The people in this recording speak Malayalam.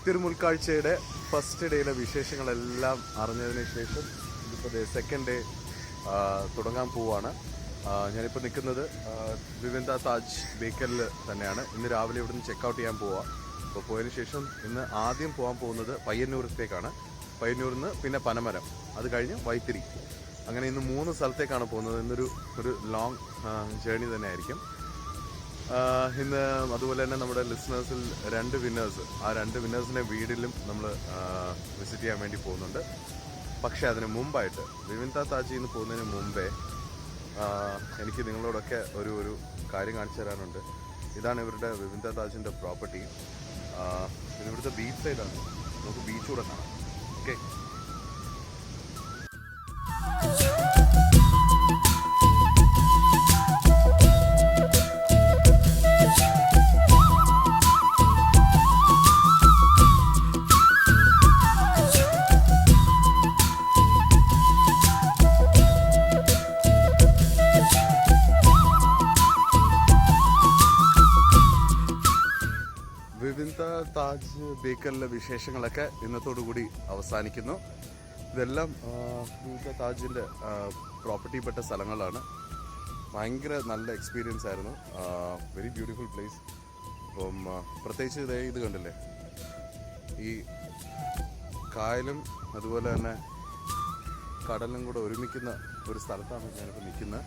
തിരുമുൽക്കാഴ്ചയുടെ ഫസ്റ്റ് ഡേയിലെ വിശേഷങ്ങളെല്ലാം അറിഞ്ഞതിന് ശേഷം ഇതിപ്പോൾ സെക്കൻഡ് ഡേ തുടങ്ങാൻ പോവുകയാണ്. ഞാനിപ്പോൾ നിൽക്കുന്നത് വിവിന്ത താജ് ബേക്കറിൽ തന്നെയാണ്. ഇന്ന് രാവിലെ ഇവിടുന്ന് ചെക്കൗട്ട് ചെയ്യാൻ പോവുക. അപ്പോൾ പോയതിന് ശേഷം ഇന്ന് ആദ്യം പോകാൻ പോകുന്നത് പയ്യന്നൂരത്തേക്കാണ്. പയ്യന്നൂരിൽ നിന്ന് പിന്നെ പനമരം, അത് കഴിഞ്ഞ് വൈത്തിരി. അങ്ങനെ ഇന്ന് 3 സ്ഥലത്തേക്കാണ് പോകുന്നത്. ഇന്നൊരു ലോങ് ജേർണി തന്നെ ആയിരിക്കും. ഇന്ന് അതുപോലെ തന്നെ നമ്മുടെ ലിസണേഴ്സിൽ 2 വിന്നേഴ്സ്, ആ 2 വിന്നേഴ്സിൻ്റെ വീട്ടിലും നമ്മൾ വിസിറ്റ് ചെയ്യാൻ വേണ്ടി പോകുന്നുണ്ട്. പക്ഷേ അതിന് മുമ്പായിട്ട് വിവിന്ത താജിൽ നിന്ന് പോകുന്നതിന് മുമ്പേ എനിക്ക് നിങ്ങളോടൊക്കെ ഒരു കാര്യം കാണിച്ചു തരാനുണ്ട്. ഇതാണ് ഇവരുടെ വിവിന്ത താജിൻ്റെ പ്രോപ്പർട്ടി. ഇവിടുത്തെ ബീച്ച് സൈഡാണ്. നമുക്ക് ബീച്ച് കൂടെ കാണാം. ഓക്കെ, വിവിന്ത താജ് ബേക്കറിലെ വിശേഷങ്ങളൊക്കെ ഇന്നത്തോടു കൂടി അവസാനിക്കുന്നു. ഇതെല്ലാം വിവിന്ത താജിൻ്റെ പ്രോപ്പർട്ടിപ്പെട്ട സ്ഥലങ്ങളാണ്. ഭയങ്കര നല്ല എക്സ്പീരിയൻസ് ആയിരുന്നു. Very beautiful place. അപ്പം പ്രത്യേകിച്ച് ഇത് കണ്ടില്ലേ, ഈ കായലും അതുപോലെ തന്നെ കടലും കൂടെ ഒരുമിക്കുന്ന ഒരു സ്ഥലത്താണ് ഞാനിപ്പോൾ നിൽക്കുന്നത്.